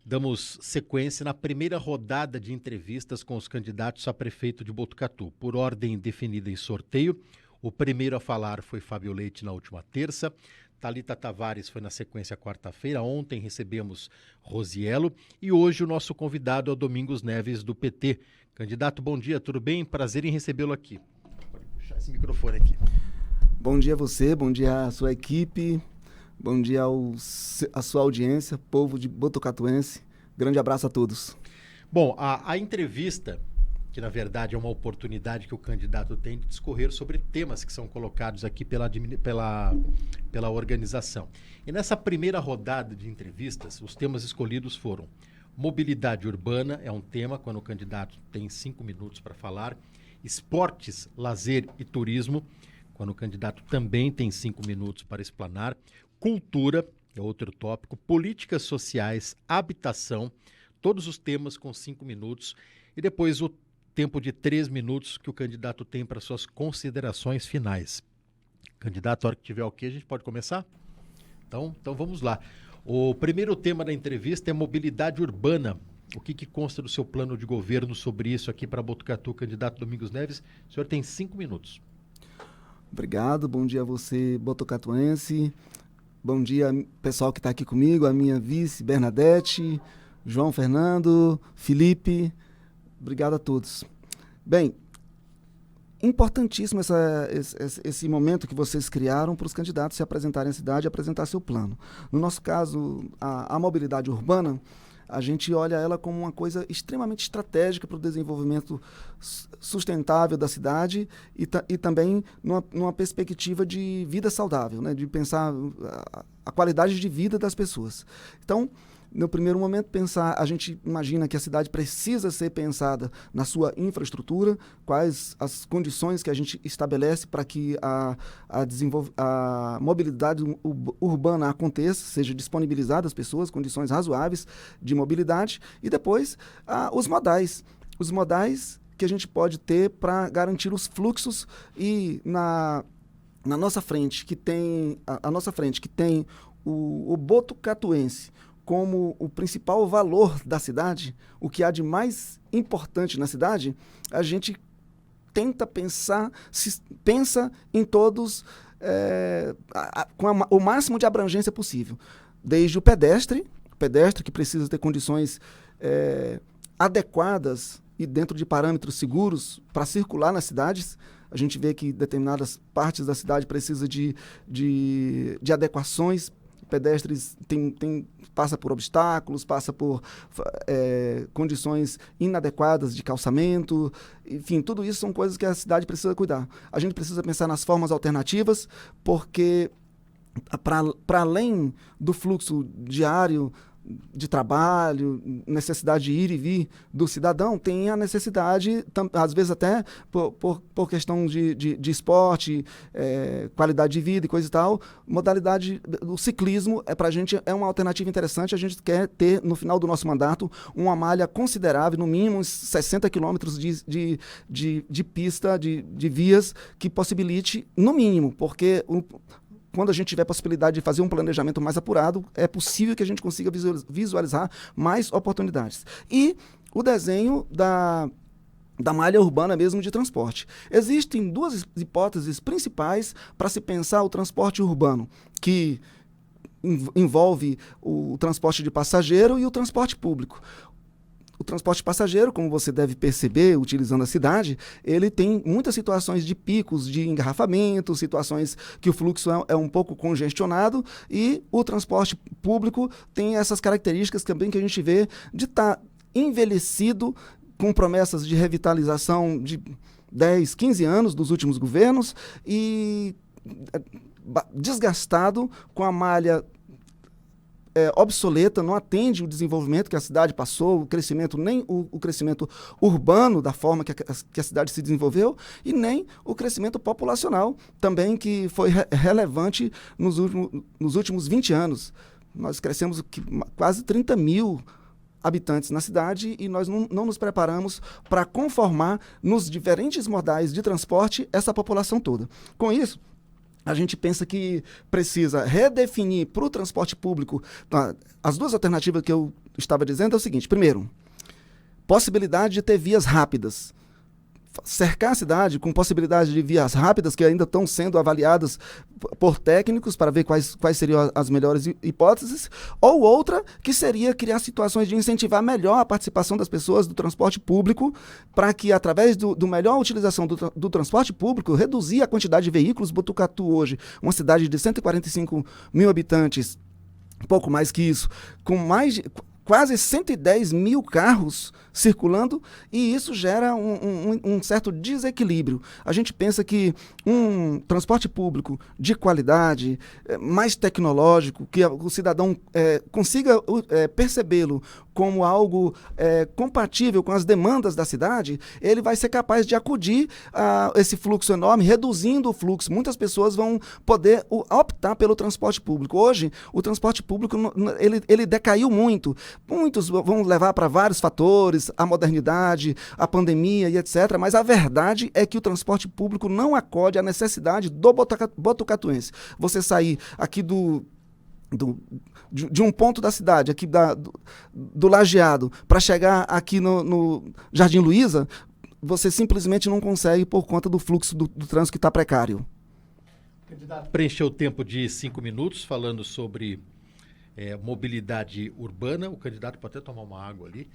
Damos sequência na primeira rodada de entrevistas com os candidatos a prefeito de Botucatu. Por ordem definida em sorteio, o primeiro a falar foi Fábio Leite na última terça. Thalita Tavares foi na sequência quarta-feira. Ontem recebemos Rosiello e hoje o nosso convidado é o Domingos Neves, do PT. Candidato, bom dia, tudo bem? Prazer em recebê-lo aqui. Pode puxar esse microfone aqui. Bom dia a você, bom dia à sua equipe, bom dia à sua audiência, povo de Botucatuense. Grande abraço a todos. Bom, a entrevista, que na verdade é uma oportunidade que o candidato tem de discorrer sobre temas que são colocados aqui pela organização. E nessa primeira rodada de entrevistas, os temas escolhidos foram mobilidade urbana, é um tema quando o candidato tem 5 minutos para falar, esportes, lazer e turismo, quando o candidato também tem 5 minutos para explanar, cultura, é outro tópico, políticas sociais, habitação, todos os temas com 5 minutos, e depois o tempo de 3 minutos que o candidato tem para suas considerações finais. Candidato, a hora que tiver ok, a gente pode começar? Então vamos lá. O primeiro tema da entrevista é mobilidade urbana. O que consta do seu plano de governo sobre isso aqui para Botucatu, candidato Domingos Neves? O senhor tem 5 minutos. Obrigado, bom dia a você, botucatuense. Bom dia, pessoal que está aqui comigo, a minha vice, Bernadette, João Fernando, Felipe. Obrigado a todos. Bem, importantíssimo esse momento que vocês criaram para os candidatos se apresentarem à cidade e apresentar seu plano. No nosso caso, a mobilidade urbana, a gente olha ela como uma coisa extremamente estratégica para o desenvolvimento sustentável da cidade e também numa perspectiva de vida saudável, né? De pensar a qualidade de vida das pessoas. Então, no primeiro momento, a gente imagina que a cidade precisa ser pensada na sua infraestrutura, quais as condições que a gente estabelece para que a mobilidade urbana aconteça, seja disponibilizada às pessoas, condições razoáveis de mobilidade, e depois os modais que a gente pode ter para garantir os fluxos e na nossa frente, que tem o botucatuense como o principal valor da cidade, o que há de mais importante na cidade, a gente tenta pensa em todos com o máximo de abrangência possível. Desde o pedestre que precisa ter condições adequadas e dentro de parâmetros seguros para circular nas cidades. A gente vê que determinadas partes da cidade precisam de adequações. Pedestres passa por obstáculos, passa por condições inadequadas de calçamento, enfim, tudo isso são coisas que a cidade precisa cuidar. A gente precisa pensar nas formas alternativas, porque para além do fluxo diário de trabalho, necessidade de ir e vir do cidadão, tem a necessidade, às vezes até por questão de esporte, qualidade de vida e coisa e tal, modalidade do ciclismo, para a gente é uma alternativa interessante. A gente quer ter, no final do nosso mandato, uma malha considerável, no mínimo uns 60 quilômetros de pista, de vias, que possibilite, no mínimo, porque quando a gente tiver a possibilidade de fazer um planejamento mais apurado, é possível que a gente consiga visualizar mais oportunidades. E o desenho da malha urbana mesmo de transporte. Existem 2 hipóteses principais para se pensar o transporte urbano, que envolve o transporte de passageiro e o transporte público. O transporte passageiro, como você deve perceber, utilizando a cidade, ele tem muitas situações de picos de engarrafamento, situações que o fluxo é um pouco congestionado, e o transporte público tem essas características também que a gente vê de estar envelhecido, com promessas de revitalização de 10, 15 anos dos últimos governos, e desgastado, com a malha obsoleta, não atende o desenvolvimento que a cidade passou, o crescimento, nem o crescimento urbano da forma que a cidade se desenvolveu, e nem o crescimento populacional também, que foi relevante nos últimos 20 anos. Nós crescemos quase 30 mil habitantes na cidade e nós não nos preparamos para conformar nos diferentes modais de transporte essa população toda. Com isso, a gente pensa que precisa redefinir para o transporte público as 2 alternativas que eu estava dizendo é o seguinte: primeiro, possibilidade de ter vias rápidas. Cercar a cidade com possibilidade de vias rápidas que ainda estão sendo avaliadas por técnicos para ver quais seriam as melhores hipóteses, ou outra que seria criar situações de incentivar melhor a participação das pessoas do transporte público, para que através do melhor utilização do transporte público, reduzir a quantidade de veículos. Botucatu hoje, uma cidade de 145 mil habitantes, pouco mais que isso, com quase 110 mil carros circulando, e isso gera um certo desequilíbrio. A gente pensa que um transporte público de qualidade, mais tecnológico, que o cidadão consiga percebê-lo como algo compatível com as demandas da cidade, ele vai ser capaz de acudir a esse fluxo enorme, reduzindo o fluxo. Muitas pessoas vão poder optar pelo transporte público. Hoje, o transporte público ele decaiu muito. Muitos vão levar para vários fatores, a modernidade, a pandemia e etc. Mas a verdade é que o transporte público não acode à necessidade do botucatuense. Você sair aqui de um ponto da cidade, aqui do Lajeado, para chegar aqui no Jardim Luiza, você simplesmente não consegue por conta do fluxo do trânsito que está precário. O candidato preencheu o tempo de 5 minutos falando sobre mobilidade urbana. O candidato pode até tomar uma água ali,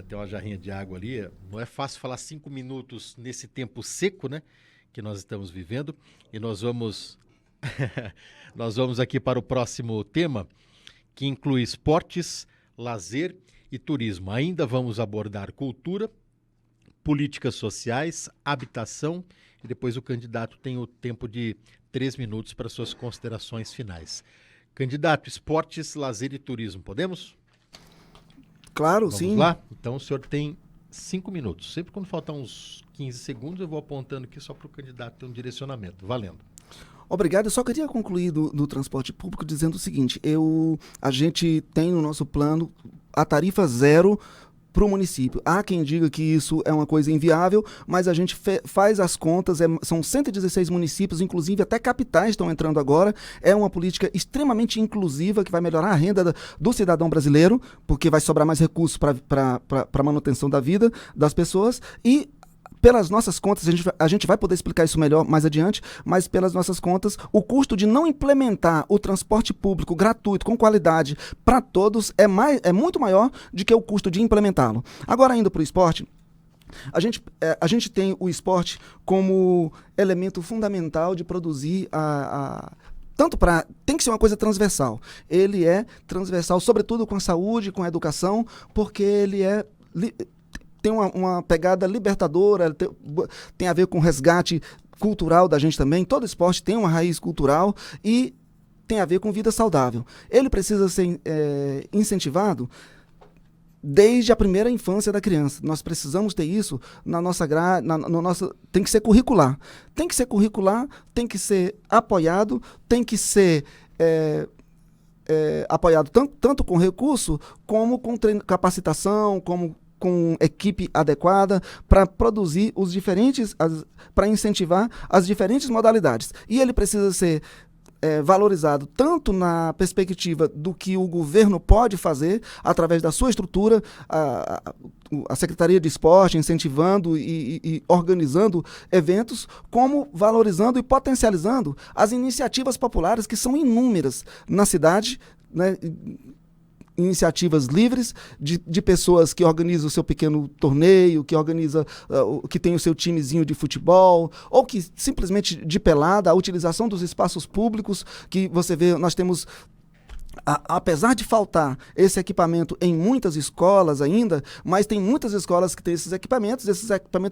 tem uma jarrinha de água ali. Não é fácil falar 5 minutos nesse tempo seco, né, que nós estamos vivendo. E nós vamos aqui para o próximo tema, que inclui esportes, lazer e turismo. Ainda vamos abordar cultura, políticas sociais, habitação, e depois o candidato tem o tempo de 3 minutos para suas considerações finais. Candidato, esportes, lazer e turismo, podemos? Claro, Vamos sim. Vamos lá? Então o senhor tem 5 minutos. Sempre quando faltar uns 15 segundos, eu vou apontando aqui só para o candidato ter um direcionamento. Valendo. Obrigado. Eu só queria concluir do transporte público dizendo o seguinte: a gente tem no nosso plano a tarifa zero para o município. Há quem diga que isso é uma coisa inviável, mas a gente faz as contas, são 116 municípios, inclusive até capitais estão entrando agora. É uma política extremamente inclusiva que vai melhorar a renda do cidadão brasileiro, porque vai sobrar mais recursos para a manutenção da vida das pessoas. E pelas nossas contas, a gente vai poder explicar isso melhor mais adiante, mas pelas nossas contas, o custo de não implementar o transporte público gratuito, com qualidade, para todos, é muito maior do que o custo de implementá-lo. Agora, indo para o esporte, a gente tem o esporte como elemento fundamental de produzir tem que ser uma coisa transversal. Ele é transversal, sobretudo com a saúde, com a educação, porque ele tem uma pegada libertadora, tem a ver com o resgate cultural da gente também. Todo esporte tem uma raiz cultural e tem a ver com vida saudável. Ele precisa ser incentivado desde a primeira infância da criança. Nós precisamos ter isso na nossa grade, tem que ser curricular. Tem que ser curricular, tem que ser apoiado, tem que ser apoiado tanto com recurso, como com capacitação, como com equipe adequada para produzir para incentivar as diferentes modalidades. E ele precisa ser valorizado tanto na perspectiva do que o governo pode fazer através da sua estrutura, a Secretaria de Esporte incentivando e organizando eventos, como valorizando e potencializando as iniciativas populares que são inúmeras na cidade, né? Iniciativas livres de pessoas que organizam o seu pequeno torneio, que tem o seu timezinho de futebol, ou que simplesmente de pelada, a utilização dos espaços públicos, que você vê, nós temos... Apesar de faltar esse equipamento em muitas escolas ainda, mas tem muitas escolas que têm esses equipamentos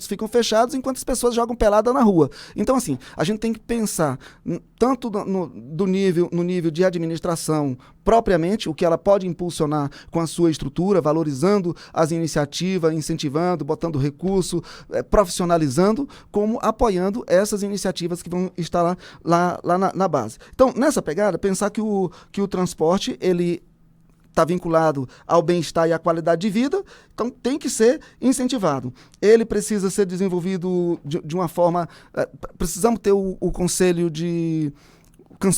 ficam fechados enquanto as pessoas jogam pelada na rua. Então, assim, a gente tem que pensar tanto no nível de administração propriamente, o que ela pode impulsionar com a sua estrutura, valorizando as iniciativas, incentivando, botando recurso, profissionalizando, como apoiando essas iniciativas que vão estar lá na base. Então, nessa pegada, pensar que o transporte, ele está vinculado ao bem-estar e à qualidade de vida, então tem que ser incentivado. Ele precisa ser desenvolvido de uma forma... precisamos ter o conselho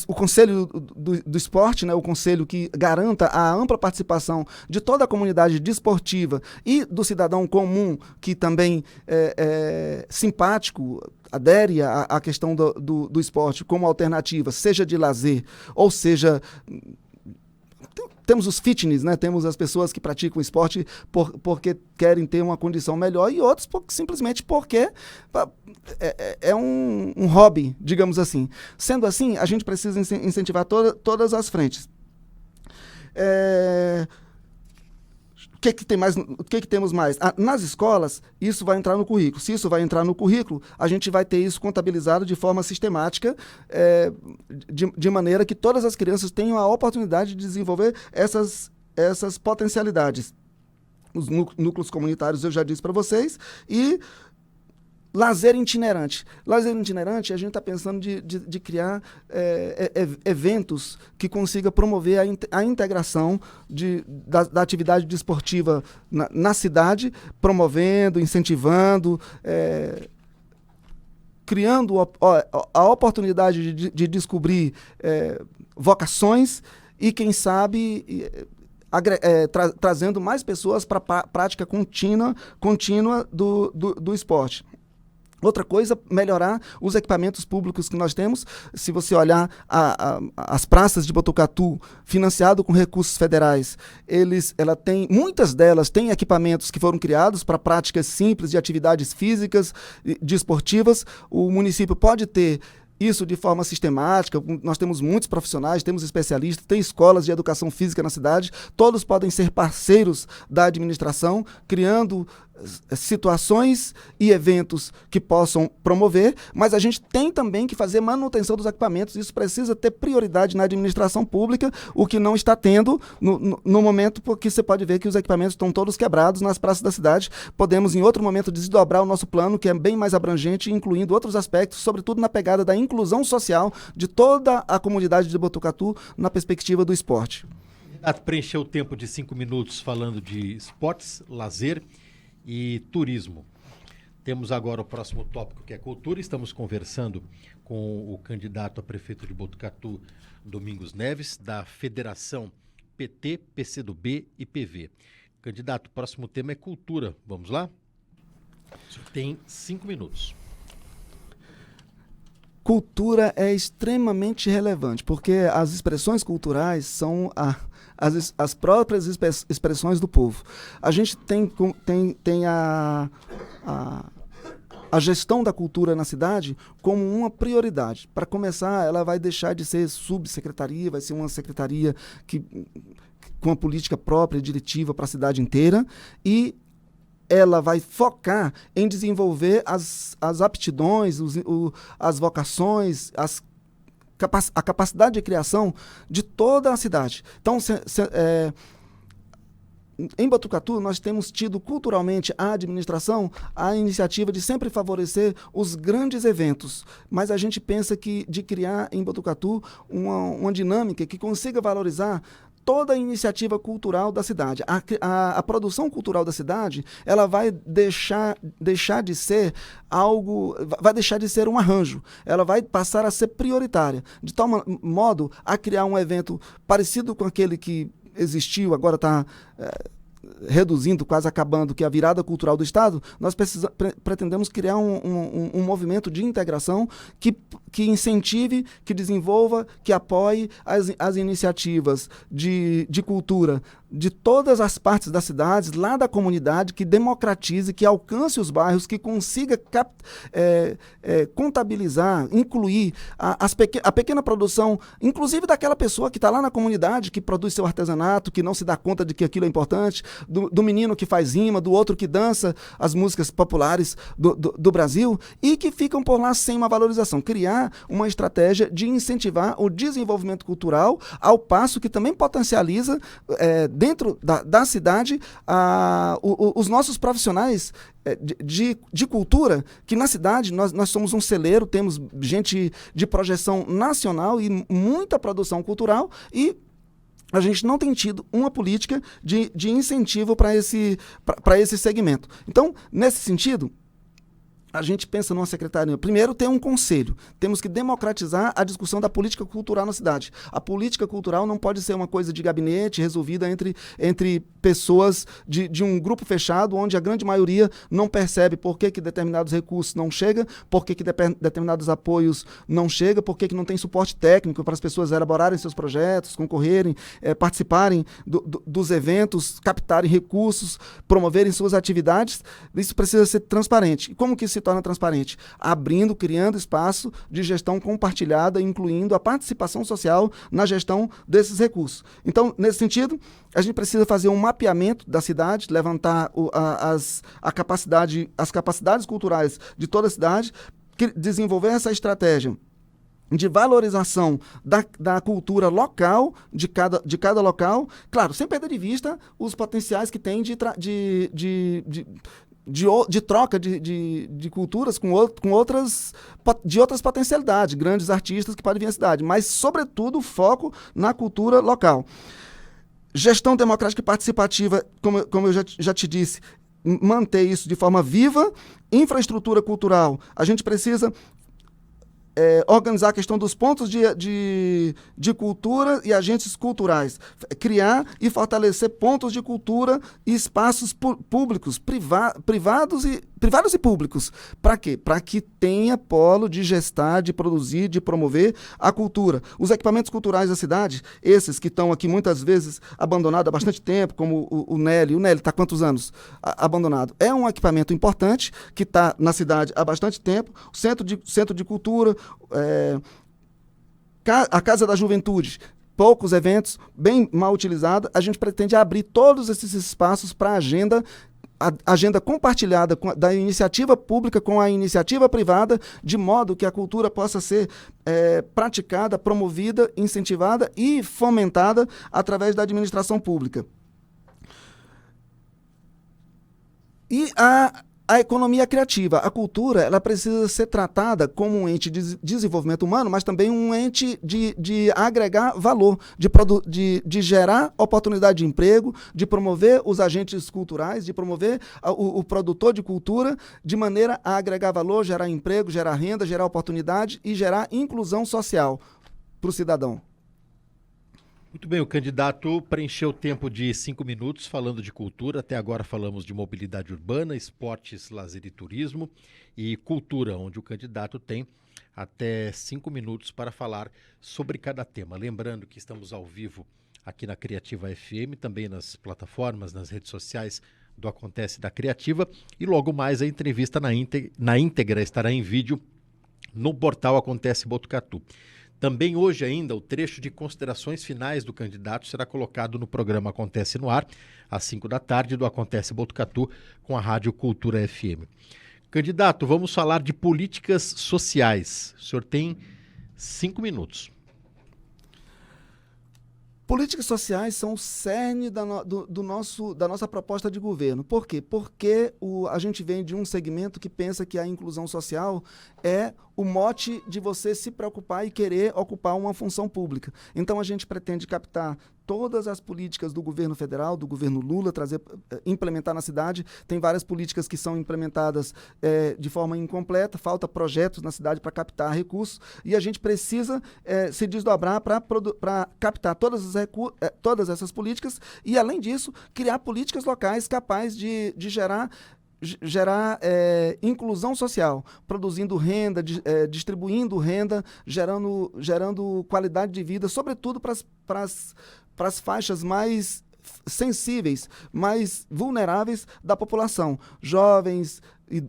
o Conselho do Esporte, né, o conselho que garanta a ampla participação de toda a comunidade desportiva e do cidadão comum, que também é simpático, adere à questão do esporte como alternativa, seja de lazer, ou seja... Temos os fitness, né? Temos as pessoas que praticam esporte porque querem ter uma condição melhor, e outros simplesmente porque é um hobby, digamos assim. Sendo assim, a gente precisa incentivar todas as frentes. O que temos mais? Nas escolas, isso vai entrar no currículo. Se isso vai entrar no currículo, a gente vai ter isso contabilizado de forma sistemática, de maneira que todas as crianças tenham a oportunidade de desenvolver essas potencialidades. Os núcleos comunitários eu já disse para vocês, e lazer itinerante. Lazer itinerante, a gente está pensando de criar eventos que consiga promover a integração da atividade desportiva na cidade, promovendo, incentivando, criando a oportunidade de descobrir vocações e, quem sabe, trazendo mais pessoas para a prática contínua do esporte. Outra coisa, melhorar os equipamentos públicos que nós temos. Se você olhar as praças de Botucatu, financiado com recursos federais, muitas delas têm equipamentos que foram criados para práticas simples de atividades físicas, desportivas. O município pode ter isso de forma sistemática. Nós temos muitos profissionais, temos especialistas, tem escolas de educação física na cidade, todos podem ser parceiros da administração, criando situações e eventos que possam promover, mas a gente tem também que fazer manutenção dos equipamentos. Isso precisa ter prioridade na administração pública, o que não está tendo no momento, porque você pode ver que os equipamentos estão todos quebrados nas praças da cidade. Podemos, em outro momento, desdobrar o nosso plano, que é bem mais abrangente, incluindo outros aspectos, sobretudo na pegada da inclusão social de toda a comunidade de Botucatu, na perspectiva do esporte. Preencheu o tempo de 5 minutos falando de esportes, lazer e turismo. Temos agora o próximo tópico, que é cultura. Estamos conversando com o candidato a prefeito de Botucatu, Domingos Neves, da Federação PT, PCdoB e PV. Candidato, o próximo tema é cultura. Vamos lá? O senhor tem 5 minutos. Cultura é extremamente relevante, porque as expressões culturais são as próprias expressões do povo. A gente tem a gestão da cultura na cidade como uma prioridade. Para começar, ela vai deixar de ser subsecretaria, vai ser uma secretaria com uma política própria e diretiva para a cidade inteira, e ela vai focar em desenvolver as aptidões, as vocações, a capacidade de criação de toda a cidade. Então, em Botucatu, nós temos tido culturalmente a administração a iniciativa de sempre favorecer os grandes eventos, mas a gente pensa de criar em Botucatu uma dinâmica que consiga valorizar toda a iniciativa cultural da cidade. A produção cultural da cidade, ela vai deixar de ser algo, vai deixar de ser um arranjo, ela vai passar a ser prioritária, de tal modo a criar um evento parecido com aquele que existiu, agora está reduzindo, quase acabando, que é a virada cultural do Estado. Nós pretendemos criar um movimento de integração que incentive, que desenvolva, que apoie as iniciativas de cultura de todas as partes das cidades, lá da comunidade, que democratize, que alcance os bairros, que consiga contabilizar, incluir a pequena produção, inclusive daquela pessoa que está lá na comunidade, que produz seu artesanato, que não se dá conta de que aquilo é importante, do menino que faz rima, do outro que dança as músicas populares do Brasil, e que ficam por lá sem uma valorização. Criar uma estratégia de incentivar o desenvolvimento cultural, ao passo que também potencializa dentro da cidade os nossos profissionais de cultura, que na cidade nós somos um celeiro, temos gente de projeção nacional e muita produção cultural, e a gente não tem tido uma política de incentivo para esse segmento. Então, nesse sentido, a gente pensa numa secretaria. Primeiro, tem um conselho. Temos que democratizar a discussão da política cultural na cidade. A política cultural não pode ser uma coisa de gabinete resolvida entre pessoas de um grupo fechado, onde a grande maioria não percebe por que determinados recursos não chegam, por que determinados apoios não chegam, por que não tem suporte técnico para as pessoas elaborarem seus projetos, concorrerem, participarem dos eventos, captarem recursos, promoverem suas atividades. Isso precisa ser transparente. E como que se torna transparente? Criando espaço de gestão compartilhada, incluindo a participação social na gestão desses recursos. Então, nesse sentido, a gente precisa fazer um mapeamento da cidade, levantar as capacidades culturais de toda a cidade, desenvolver essa estratégia de valorização da cultura local, de cada local, claro, sem perder de vista os potenciais que tem de troca de culturas com outras potencialidades, grandes artistas que podem vir à cidade, mas, sobretudo, foco na cultura local. Gestão democrática e participativa, como eu já te disse, manter isso de forma viva. Infraestrutura cultural, a gente precisa organizar a questão dos pontos de cultura e agentes culturais, criar e fortalecer pontos de cultura e espaços públicos, privados e públicos. Para quê? Para que tenha polo de gestar, de produzir, de promover a cultura. Os equipamentos culturais da cidade, esses que estão aqui muitas vezes abandonados há bastante tempo, como o Nelly. O Nelly está há quantos anos abandonado? É um equipamento importante que está na cidade há bastante tempo. Centro de cultura, a Casa da Juventude, poucos eventos, bem mal utilizada. A gente pretende abrir todos esses espaços para a agenda compartilhada da iniciativa pública com a iniciativa privada, de modo que a cultura possa ser praticada, promovida, incentivada e fomentada através da administração pública. E a economia criativa, a cultura, ela precisa ser tratada como um ente de desenvolvimento humano, mas também um ente de agregar valor, de gerar oportunidade de emprego, de promover os agentes culturais, de promover o produtor de cultura, de maneira a agregar valor, gerar emprego, gerar renda, gerar oportunidade e gerar inclusão social para o cidadão. Muito bem, o candidato preencheu o tempo de 5 minutos falando de cultura. Até agora falamos de mobilidade urbana, esportes, lazer e turismo e cultura, onde o candidato tem até 5 minutos para falar sobre cada tema. Lembrando que estamos ao vivo aqui na Criativa FM, também nas plataformas, nas redes sociais do Acontece da Criativa, e logo mais a entrevista na íntegra estará em vídeo no portal Acontece Botucatu. Também hoje ainda o trecho de considerações finais do candidato será colocado no programa Acontece no Ar, às 5 da tarde, do Acontece Botucatu, com a Rádio Cultura FM. Candidato, vamos falar de políticas sociais. O senhor tem 5 minutos. Políticas sociais são o cerne da nossa proposta de governo. Por quê? Porque a gente vem de um segmento que pensa que a inclusão social é o mote de você se preocupar e querer ocupar uma função pública. Então, a gente pretende captar todas as políticas do governo federal, do governo Lula, implementar na cidade. Tem várias políticas que são implementadas de forma incompleta, falta projetos na cidade para captar recursos, e a gente precisa se desdobrar para captar todas essas políticas e, além disso, criar políticas locais capazes de gerar inclusão social, produzindo renda, distribuindo renda, gerando qualidade de vida, sobretudo para as faixas mais sensíveis, mais vulneráveis da população. Jovens,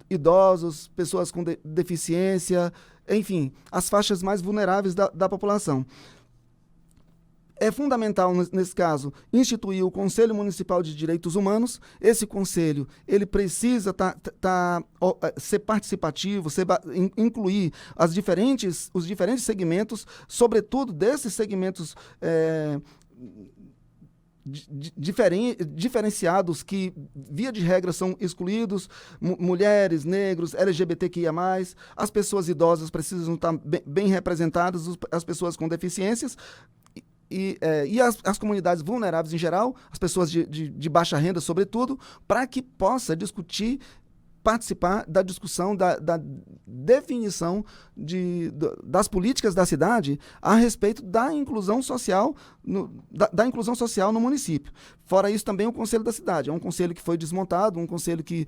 idosos, pessoas com deficiência, enfim, as faixas mais vulneráveis da população. É fundamental, nesse caso, instituir o Conselho Municipal de Direitos Humanos. Esse conselho, ele precisa ser participativo, incluir os diferentes segmentos, sobretudo desses segmentos diferenciados que, via de regra, são excluídos: mulheres, negros, LGBTQIA+, as pessoas idosas precisam estar bem representadas, as pessoas com deficiências, e as comunidades vulneráveis em geral, as pessoas de baixa renda, sobretudo, para que possa discutir participar da discussão, da definição das políticas da cidade a respeito da inclusão social da inclusão social no município. Fora isso, também o Conselho da Cidade. É um conselho que foi desmontado, um conselho que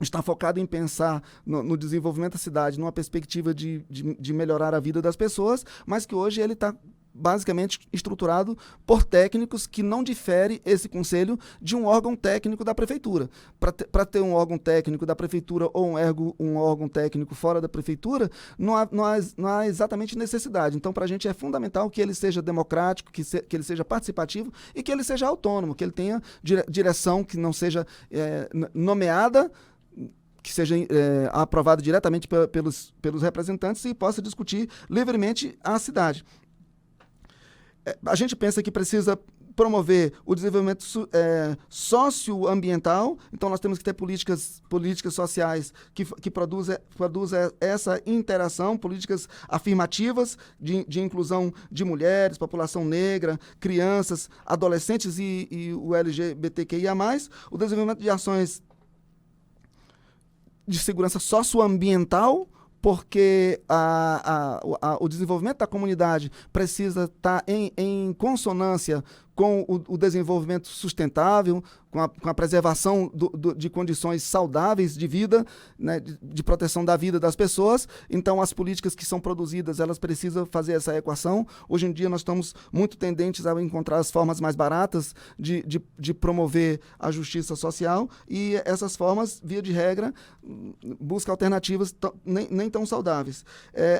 está focado em pensar no desenvolvimento da cidade, numa perspectiva de melhorar a vida das pessoas, mas que hoje ele está basicamente estruturado por técnicos que não difere esse conselho de um órgão técnico da prefeitura. Para ter um órgão técnico da prefeitura ou um órgão técnico fora da prefeitura, não há exatamente necessidade. Então, para a gente é fundamental que ele seja democrático, que ele seja participativo e que ele seja autônomo, que ele tenha direção, que não seja nomeada, que seja aprovado diretamente pelos representantes e possa discutir livremente a cidade. A gente pensa que precisa promover o desenvolvimento socioambiental, então nós temos que ter políticas sociais que produzam essa interação, políticas afirmativas de inclusão de mulheres, população negra, crianças, adolescentes e o LGBTQIA+, o desenvolvimento de ações de segurança socioambiental, porque o desenvolvimento da comunidade precisa estar em consonância com o desenvolvimento sustentável, com a preservação de condições saudáveis de vida, né, de proteção da vida das pessoas. Então, as políticas que são produzidas, elas precisam fazer essa equação. Hoje em dia, nós estamos muito tendentes a encontrar as formas mais baratas de promover a justiça social, e essas formas, via de regra, buscam alternativas nem tão saudáveis.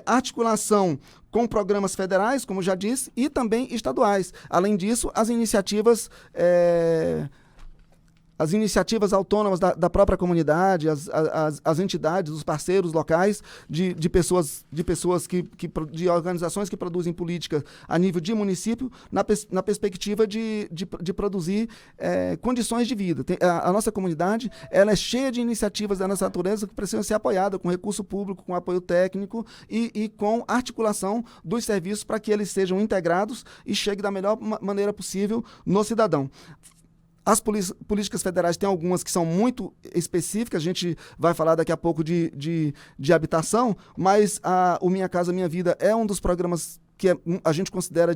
Articulação com programas federais, como já disse, e também estaduais. Além disso, as iniciativas autônomas da própria comunidade, as entidades, os parceiros locais de organizações que produzem política a nível de município, na perspectiva de produzir condições de vida. A nossa comunidade, ela é cheia de iniciativas dessa natureza que precisam ser apoiadas com recurso público, com apoio técnico e com articulação dos serviços para que eles sejam integrados e cheguem da melhor maneira possível no cidadão. As políticas federais têm algumas que são muito específicas, a gente vai falar daqui a pouco de habitação, mas o Minha Casa Minha Vida é um dos programas que a gente considera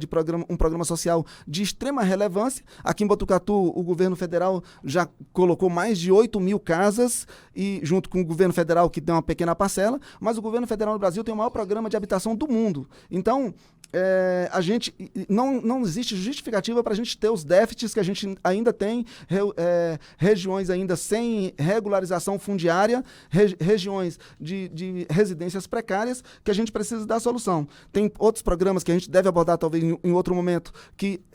um programa social de extrema relevância. Aqui em Botucatu, o governo federal já colocou mais de 8.000 casas, e junto com o governo federal, que tem uma pequena parcela, mas o governo federal no Brasil tem o maior programa de habitação do mundo. Então, não existe justificativa para a gente ter os déficits que a gente ainda tem, regiões ainda sem regularização fundiária, regiões de residências precárias, que a gente precisa dar solução. Tem outros programas que a gente deve abordar talvez em outro momento,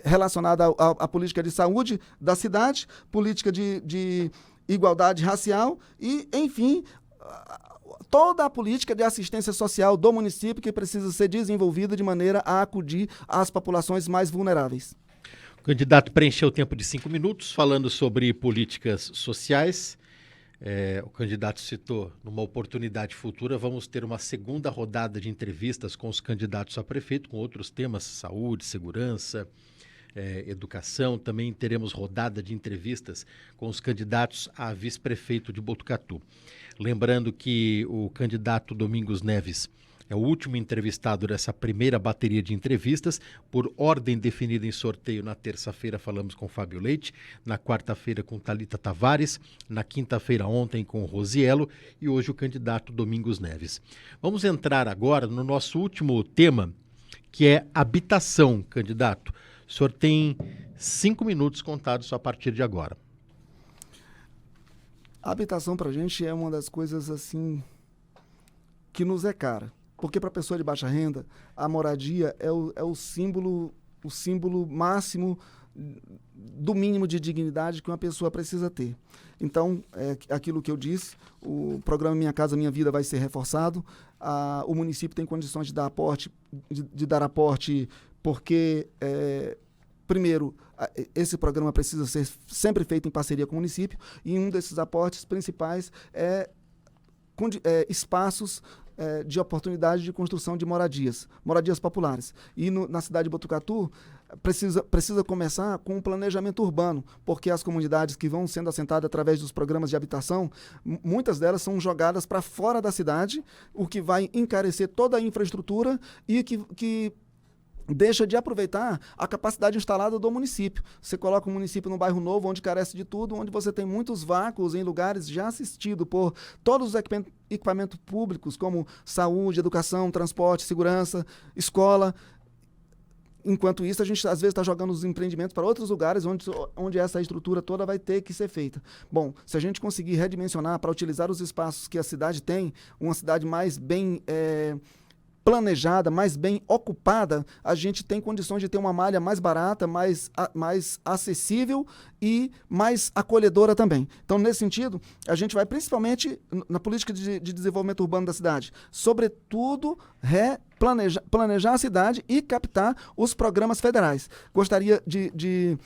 relacionado à política de saúde da cidade, política de igualdade racial e, enfim, toda a política de assistência social do município que precisa ser desenvolvida de maneira a acudir às populações mais vulneráveis. O candidato preencheu o tempo de 5 minutos falando sobre políticas sociais. O candidato citou, numa oportunidade futura, vamos ter uma segunda rodada de entrevistas com os candidatos a prefeito, com outros temas, saúde, segurança, educação. Também teremos rodada de entrevistas com os candidatos a vice-prefeito de Botucatu. Lembrando que o candidato Domingos Neves é o último entrevistado dessa primeira bateria de entrevistas, por ordem definida em sorteio. Na terça-feira falamos com Fábio Leite, na quarta-feira com Thalita Tavares, na quinta-feira ontem com Rosiello e hoje o candidato Domingos Neves. Vamos entrar agora no nosso último tema, que é habitação, candidato. O senhor tem 5 minutos contados a partir de agora. A habitação para a gente é uma das coisas assim que nos é cara. Porque para a pessoa de baixa renda, a moradia é o símbolo máximo do mínimo de dignidade que uma pessoa precisa ter. Então, aquilo que eu disse, o programa Minha Casa Minha Vida vai ser reforçado, o município tem condições de dar aporte, porque, primeiro, esse programa precisa ser sempre feito em parceria com o município, e um desses aportes principais é espaços de oportunidade de construção de moradias populares. E na cidade de Botucatu, precisa começar com um planejamento urbano, porque as comunidades que vão sendo assentadas através dos programas de habitação, muitas delas são jogadas para fora da cidade, o que vai encarecer toda a infraestrutura e que deixa de aproveitar a capacidade instalada do município. Você coloca um município num bairro novo, onde carece de tudo, onde você tem muitos vácuos em lugares já assistidos por todos os equipamentos públicos, como saúde, educação, transporte, segurança, escola. Enquanto isso, a gente às vezes está jogando os empreendimentos para outros lugares onde essa estrutura toda vai ter que ser feita. Bom, se a gente conseguir redimensionar para utilizar os espaços que a cidade tem, uma cidade mais bem planejada, mais bem ocupada, a gente tem condições de ter uma malha mais barata, mais acessível e mais acolhedora também. Então, nesse sentido, a gente vai principalmente na política de desenvolvimento urbano da cidade, sobretudo planejar a cidade e captar os programas federais. Gostaria de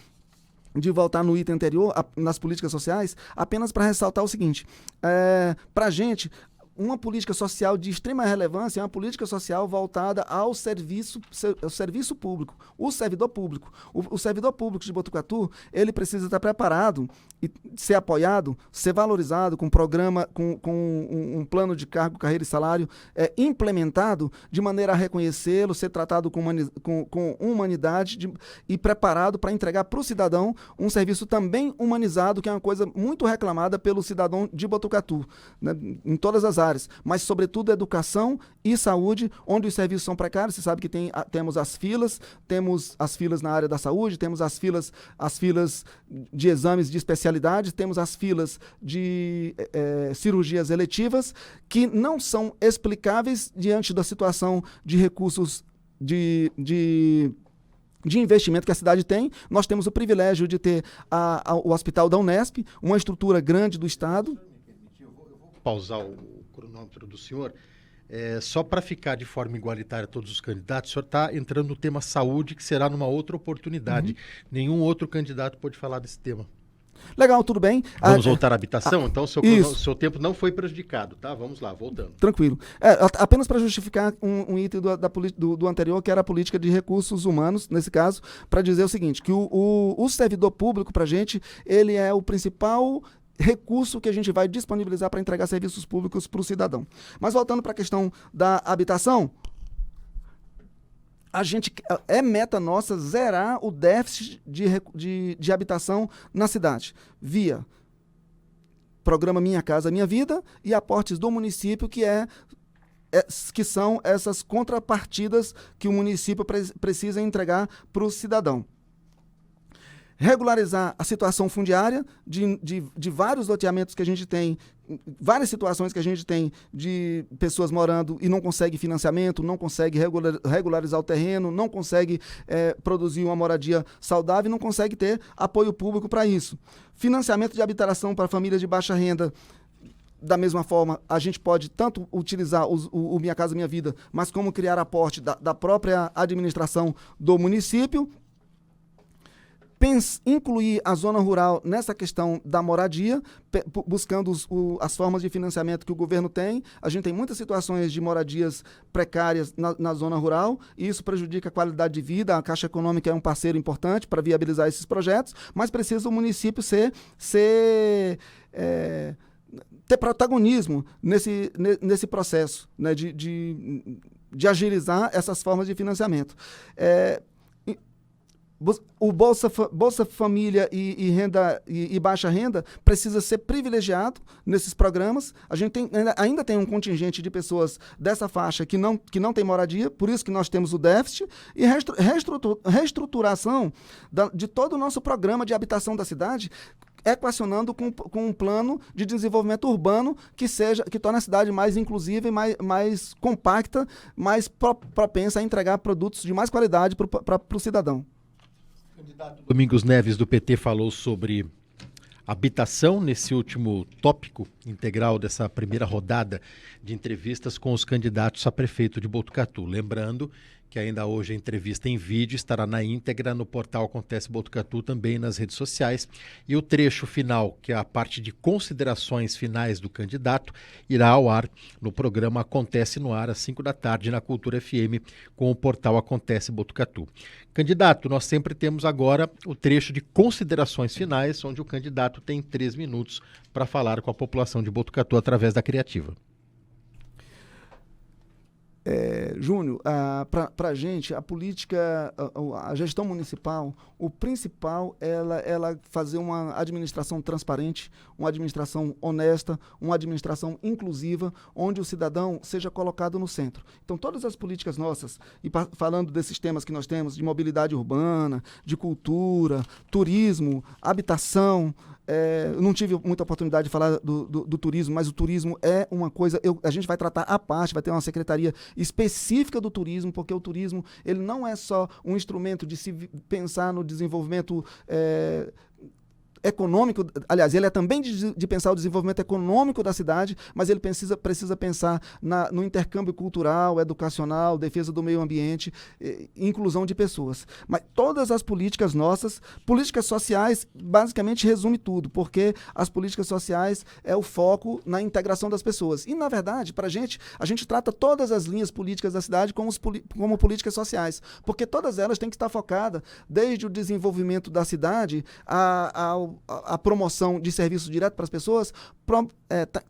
voltar no item anterior, nas políticas sociais, apenas para ressaltar o seguinte, para a gente, uma política social de extrema relevância é uma política social voltada ao serviço público, o servidor público. O servidor público de Botucatu, ele precisa estar preparado e ser apoiado, ser valorizado com programa, com um plano de cargo, carreira e salário implementado de maneira a reconhecê-lo, ser tratado com humanidade e preparado para entregar para o cidadão um serviço também humanizado, que é uma coisa muito reclamada pelo cidadão de Botucatu, né, em todas as áreas, mas sobretudo educação e saúde, onde os serviços são precários. Você sabe que temos as filas na área da saúde, temos as filas de exames de especialidade, temos as filas de cirurgias eletivas, que não são explicáveis diante da situação de recursos de investimento que a cidade tem. Nós temos o privilégio de ter o hospital da Unesp, uma estrutura grande do Estado. Eu vou pausar o cronômetro do senhor, só para ficar de forma igualitária todos os candidatos. O senhor está entrando no tema saúde, que será numa outra oportunidade. Nenhum outro candidato pode falar desse tema. Legal, tudo bem. Vamos voltar à habitação? Então, o seu tempo não foi prejudicado, tá? Vamos lá, voltando. Tranquilo. Apenas para justificar um item do anterior, que era a política de recursos humanos, nesse caso, para dizer o seguinte, que o servidor público, para a gente, ele é o principal recurso que a gente vai disponibilizar para entregar serviços públicos para o cidadão. Mas voltando para a questão da habitação, meta nossa zerar o déficit de habitação na cidade, via programa Minha Casa Minha Vida e aportes do município, que são essas contrapartidas que o município precisa entregar para o cidadão. Regularizar a situação fundiária de vários loteamentos que a gente tem, várias situações que a gente tem de pessoas morando e não consegue financiamento, não consegue regularizar o terreno, não consegue produzir uma moradia saudável, não consegue ter apoio público para isso. Financiamento de habitação para famílias de baixa renda. Da mesma forma, a gente pode tanto utilizar o Minha Casa Minha Vida, mas como criar aporte da própria administração do município. Incluir a zona rural nessa questão da moradia, buscando as formas de financiamento que o governo tem. A gente tem muitas situações de moradias precárias na zona rural, e isso prejudica a qualidade de vida. A Caixa Econômica é um parceiro importante para viabilizar esses projetos, mas precisa o município ter protagonismo nesse processo, né, de agilizar essas formas de financiamento. O Bolsa Família e renda e baixa renda precisa ser privilegiado nesses programas. A gente ainda tem um contingente de pessoas dessa faixa que não tem moradia, por isso que nós temos o déficit, e reestruturação de todo o nosso programa de habitação da cidade, equacionando com um plano de desenvolvimento urbano que torne a cidade mais inclusiva e mais compacta, mais propensa a entregar produtos de mais qualidade para o cidadão. O candidato Domingos Neves, do PT, falou sobre habitação nesse último tópico integral dessa primeira rodada de entrevistas com os candidatos a prefeito de Botucatu. Lembrando que ainda hoje a entrevista em vídeo estará na íntegra no portal Acontece Botucatu, também nas redes sociais. E o trecho final, que é a parte de considerações finais do candidato, irá ao ar no programa Acontece no Ar, às 5 da tarde, na Cultura FM, com o portal Acontece Botucatu. Candidato, nós sempre temos agora o trecho de considerações finais, onde o candidato tem 3 minutos para falar com a população de Botucatu através da Criativa. Júnior, para a gente, a política, a gestão municipal, o principal é ela fazer uma administração transparente, uma administração honesta, uma administração inclusiva, onde o cidadão seja colocado no centro. Então, todas as políticas nossas, e falando desses temas que nós temos, de mobilidade urbana, de cultura, turismo, habitação, eu não tive muita oportunidade de falar do turismo, mas o turismo é uma coisa, a gente vai tratar à parte, vai ter uma secretaria específica do turismo, porque o turismo ele não é só um instrumento de se pensar no desenvolvimento econômico, aliás, ele é também de pensar o desenvolvimento econômico da cidade, mas ele precisa pensar no intercâmbio cultural, educacional, defesa do meio ambiente, inclusão de pessoas. Mas todas as políticas nossas, políticas sociais, basicamente resume tudo, porque as políticas sociais é o foco na integração das pessoas. E, na verdade, a gente trata todas as linhas políticas da cidade como políticas sociais, porque todas elas têm que estar focadas desde o desenvolvimento da cidade a promoção de serviços direto para as pessoas,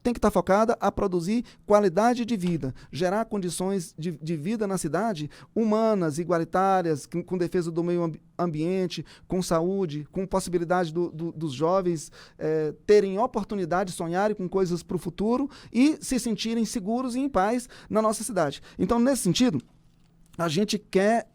tem que estar focada a produzir qualidade de vida, gerar condições de vida na cidade humanas, igualitárias, com defesa do meio ambiente, com saúde, com possibilidade dos jovens terem oportunidade de sonharem com coisas para o futuro e se sentirem seguros e em paz na nossa cidade. Então, nesse sentido, a gente quer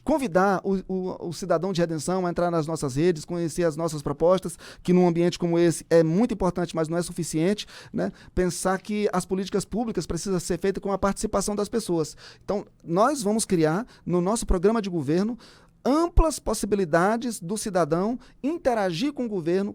convidar o cidadão de Redenção a entrar nas nossas redes, conhecer as nossas propostas, que num ambiente como esse é muito importante, mas não é suficiente, né? Pensar que as políticas públicas precisam ser feitas com a participação das pessoas. Então, nós vamos criar, no nosso programa de governo, amplas possibilidades do cidadão interagir com o governo,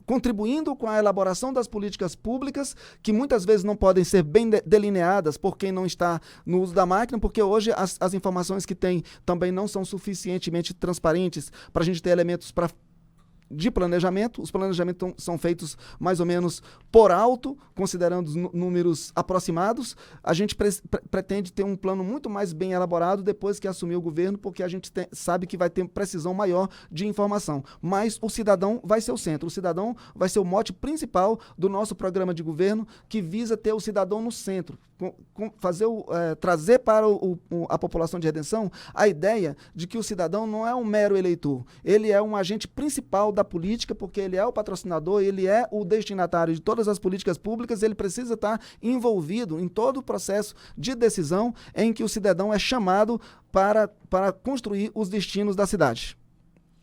contribuindo com a elaboração das políticas públicas, que muitas vezes não podem ser bem delineadas por quem não está no uso da máquina, porque hoje as informações que tem também não são suficientemente transparentes para a gente ter elementos de planejamento. Os planejamentos são feitos mais ou menos por alto, considerando os números aproximados. A gente pretende ter um plano muito mais bem elaborado depois que assumir o governo, porque a gente sabe que vai ter precisão maior de informação. Mas o cidadão vai ser o centro, o cidadão vai ser o mote principal do nosso programa de governo, que visa ter o cidadão no centro, trazer para a população de Redenção a ideia de que o cidadão não é um mero eleitor, ele é um agente principal da política, porque ele é o patrocinador, ele é o destinatário de todas as políticas públicas, ele precisa estar envolvido em todo o processo de decisão em que o cidadão é chamado para construir os destinos da cidade.